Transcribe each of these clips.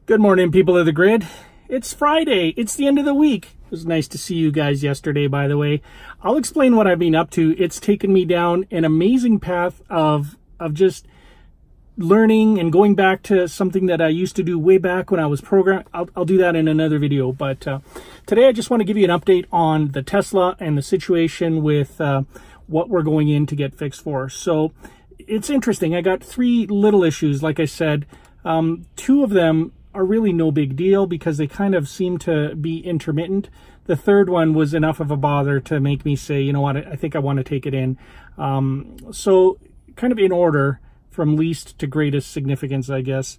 Good morning, people of the grid. It's Friday. It's the end of the week. It was nice to see you guys yesterday, by the way. I'll explain what I've been up to. It's taken me down an amazing path of just learning and going back to something that I used to do way back when I was programmed. I'll do that in another video. But today I just want to give you an update on the Tesla and the situation with what we're going in to get fixed for. So it's interesting. I got three little issues, like I said. Two of them are really no big deal because they kind of seem to be intermittent. The third one was enough of a bother to make me say, you know what, I think I want to take it in. So kind of in order from least to greatest significance, I guess.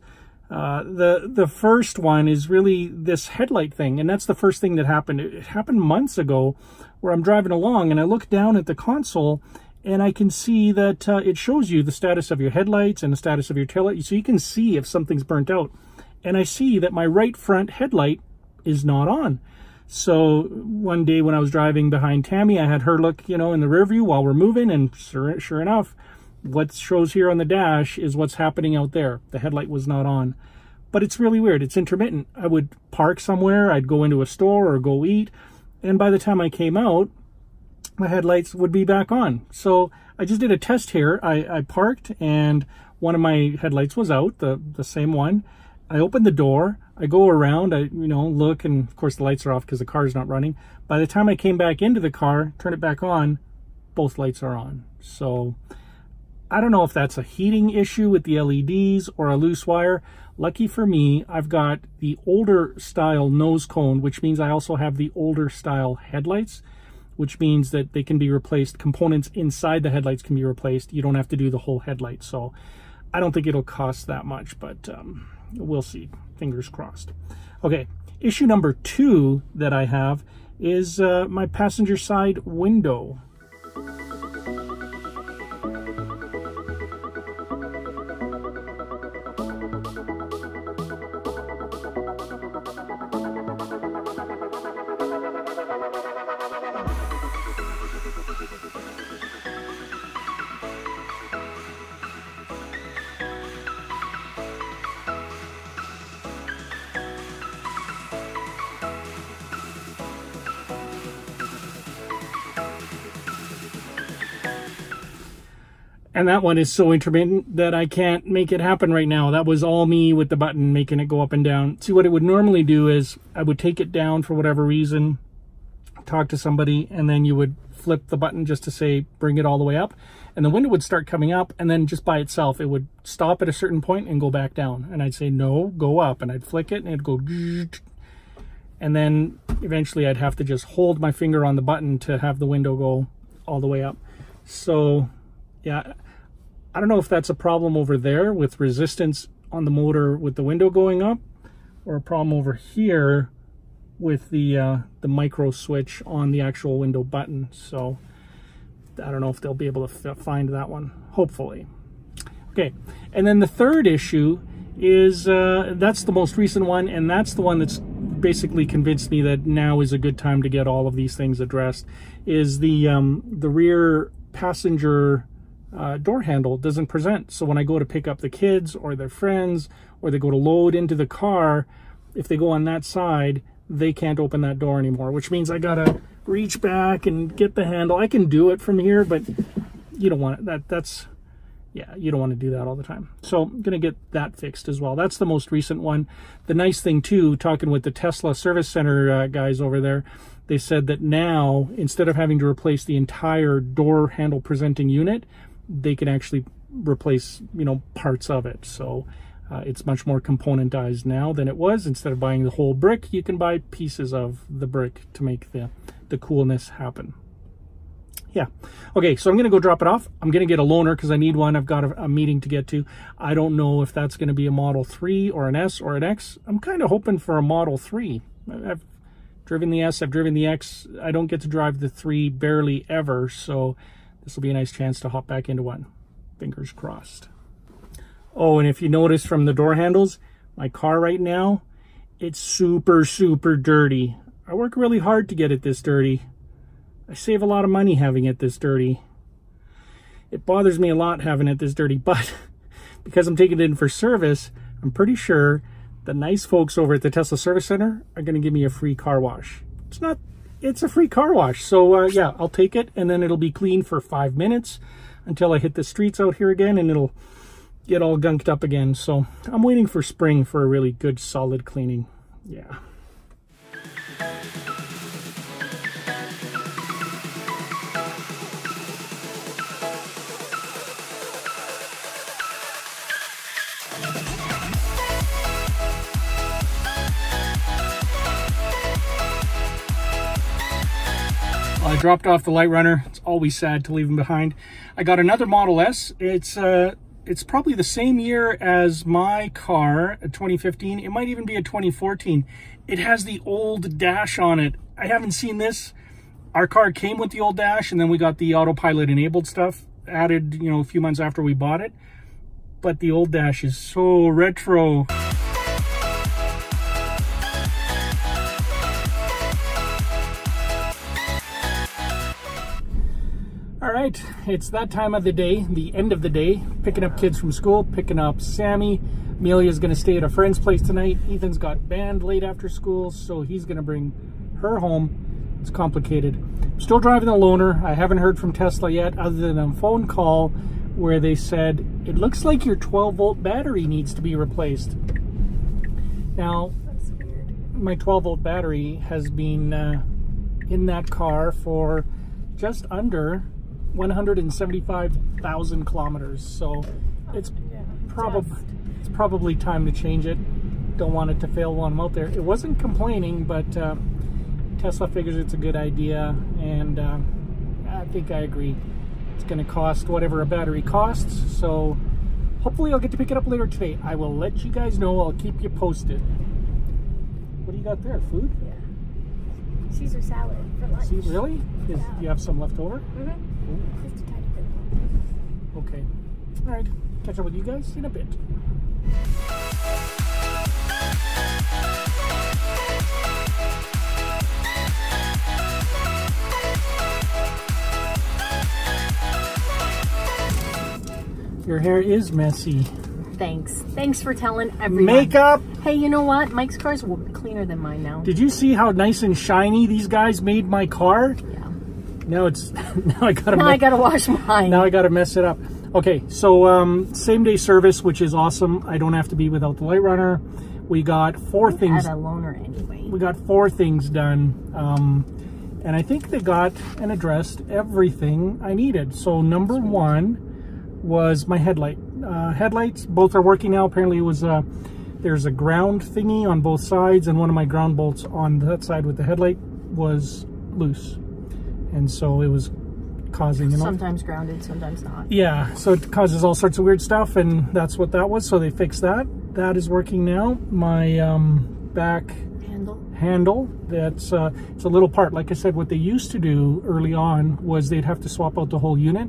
The first one is really this headlight thing, and that's the first thing that happened. It happened months ago where I'm driving along and I look down at the console and I can see that it shows you the status of your headlights and the status of your taillight, so you can see if something's burnt out. And I see that my right front headlight is not on. So one day when I was driving behind Tammy, I had her look, in the rear view while we're moving, and sure enough, what shows here on the dash is what's happening out there. The headlight was not on. But it's really weird. It's intermittent. I would park somewhere, I'd go into a store or go eat, and by the time I came out, my headlights would be back on. So I just did a test here. I parked and one of my headlights was out, the same one. I open the door, I go around, I look, and of course the lights are off because the car's not running. By the time I came back into the car, turn it back on, both lights are on. So I don't know if that's a heating issue with the LEDs or a loose wire. Lucky for me, I've got the older style nose cone, which means I also have the older style headlights, which means that they can be replaced. Components inside the headlights can be replaced. You don't have to do the whole headlight. So I don't think it'll cost that much, but we'll see. Fingers crossed. Okay, issue number 2 that I have is my passenger side window. And that one is so intermittent that I can't make it happen right now. That was all me with the button making it go up and down. See, what it would normally do is I would take it down for whatever reason, talk to somebody, and then you would flip the button just to say, bring it all the way up. And the window would start coming up, and then just by itself, it would stop at a certain point and go back down. And I'd say, no, go up. And I'd flick it, and it'd go, and then eventually I'd have to just hold my finger on the button to have the window go all the way up. So, yeah. I don't know if that's a problem over there with resistance on the motor with the window going up, or a problem over here with the micro switch on the actual window button. So I don't know if they'll be able to find that one, hopefully. Okay, and then the third issue is, that's the most recent one, and that's the one that's basically convinced me that now is a good time to get all of these things addressed, is the rear passenger door handle doesn't present. So when I go to pick up the kids or their friends, or they go to load into the car, if they go on that side, they can't open that door anymore, which means I gotta reach back and get the handle. I can do it from here, but you don't want it. You don't want to do that all the time. So I'm gonna get that fixed as well. That's the most recent one. The nice thing too, talking with the Tesla service center guys over there, they said that now, instead of having to replace the entire door handle presenting unit, they can actually replace, parts of it. So it's much more componentized now than it was. Instead of buying the whole brick, you can buy pieces of the brick to make the coolness happen. Yeah. Okay, so I'm going to go drop it off. I'm going to get a loaner because I need one. I've got a meeting to get to. I don't know if that's going to be a Model 3 or an S or an X. I'm kind of hoping for a Model 3. I've driven the S, I've driven the X. I don't get to drive the 3 barely ever, so this will be a nice chance to hop back into one. Fingers crossed. Oh, and if you notice from the door handles, my car right now, it's super dirty. I work really hard to get it this dirty. I save a lot of money having it this dirty. It bothers me a lot having it this dirty, but because I'm taking it in for service, I'm pretty sure the nice folks over at the Tesla Service Center are going to give me a free car wash. It's a free car wash. So yeah, I'll take it, and then it'll be clean for 5 minutes until I hit the streets out here again, and it'll get all gunked up again. So I'm waiting for spring for a really good solid cleaning. Yeah. I dropped off the Light Runner. It's always sad to leave him behind. I got another Model S. It's probably the same year as my car, a 2015. It might even be a 2014. It has the old dash on it. I haven't seen this. Our car came with the old dash, and then we got the autopilot enabled stuff added, you know, a few months after we bought it. But the old dash is so retro. All right, it's that time of the day, the end of the day, picking up kids from school, picking up Sammy. Amelia's going to stay at a friend's place tonight. Ethan's got band late after school, so he's going to bring her home. It's complicated. I'm still driving the loaner. I haven't heard from Tesla yet, other than a phone call where they said, it looks like your 12-volt battery needs to be replaced. Now, that's weird. My 12-volt battery has been in that car for just under 175,000 kilometers, so it's probably time to change it. Don't want it to fail while I'm out there. It wasn't complaining, but Tesla figures it's a good idea, and I think I agree. It's going to cost whatever a battery costs, so hopefully I'll get to pick it up later today. I will let you guys know. I'll keep you posted. What do you got there? Food? Yeah. Caesar salad for lunch. See, really? Yeah. You have some left over? Mm-hmm. Just a tiny bit. Okay. All right. Catch up with you guys in a bit. Your hair is messy. Thanks. Thanks for telling everyone. Makeup! Hey, you know what? Mike's car's cleaner than mine now. Did you see how nice and shiny these guys made my car? Yeah. Now it's now I gotta wash mine. Now I gotta mess it up. Okay, so same day service, which is awesome. I don't have to be without the Light Runner. We got four things. Had a loaner anyway. We got 4 things done, and I think they got and addressed everything I needed. So number 1 was my headlight. Headlights both are working now. Apparently, it was there's a ground thingy on both sides, and one of my ground bolts on that side with the headlight was loose. And so it was causing, sometimes grounded, sometimes not. Yeah, so it causes all sorts of weird stuff, and that's what that was. So they fixed that. That is working now. My back handle, that's it's a little part. Like I said, what they used to do early on was they'd have to swap out the whole unit,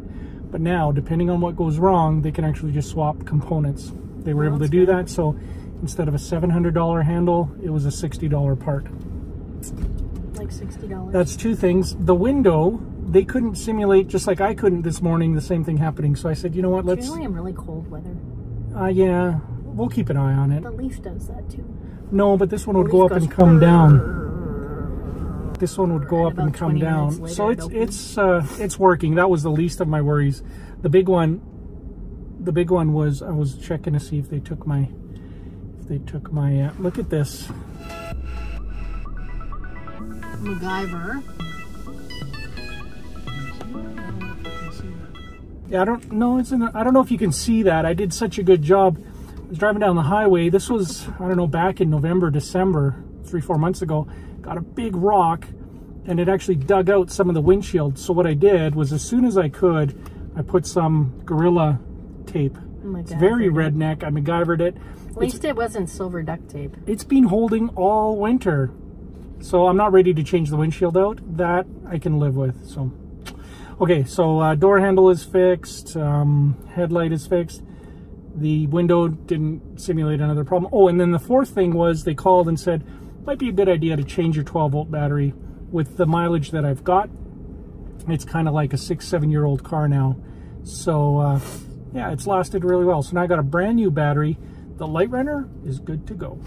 but now, depending on what goes wrong, they can actually just swap components. They were able to do that. So instead of a $700 handle, it was a $60 part. Like $60. That's 2 things. The window, they couldn't simulate, just like I couldn't this morning, the same thing happening. So I said, you know what, let's... It's really in really cold weather. Yeah, we'll keep an eye on it. The Leaf does that too. No, but this one would go up and come down. This one would go up and come down. So it's working. That was the least of my worries. The big one was, I was checking to see if they took my look at this. MacGyver. Yeah, I don't know if you can see that. I did such a good job. I was driving down the highway. This was, I don't know, back in November, December, 3-4 months ago. Got a big rock, and it actually dug out some of the windshield. So what I did was, as soon as I could, I put some Gorilla tape. It's very redneck. I MacGyvered it. At least it wasn't silver duct tape. It's been holding all winter. So I'm not ready to change the windshield out. That I can live with. So, okay, so door handle is fixed. Headlight is fixed. The window didn't simulate another problem. Oh, and then the 4th thing was they called and said, might be a good idea to change your 12-volt battery. With the mileage that I've got, it's kind of like a 6-7-year-old car now. So, yeah, it's lasted really well. So now I got a brand new battery. The Light Runner is good to go.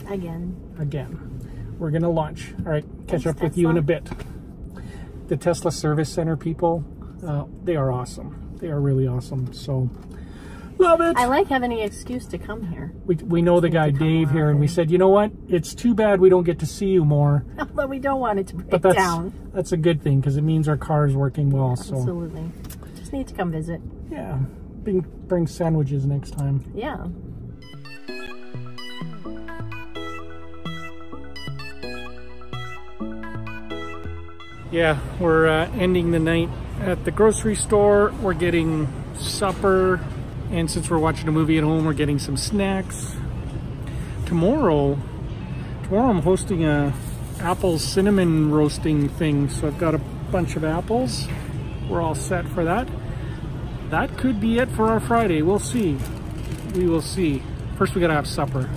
Again. We're gonna launch. All right, catch Thanks, up with you in a bit. The Tesla Service Center people, they are awesome. They are really awesome. So, love it. I like having an excuse to come here. We know the guy Dave here, and we said, you know what? It's too bad we don't get to see you more. But we don't want it to break But down. that's a good thing, because it means our car is working well. So Absolutely. Just need to come visit. yeah, bring sandwiches next time. Yeah. Yeah, we're ending the night at the grocery store. We're getting supper, and since we're watching a movie at home, we're getting some snacks. Tomorrow I'm hosting a apple cinnamon roasting thing, so I've got a bunch of apples. We're all set for that. That could be it for our Friday. We'll see. We will see. First, we gotta have supper.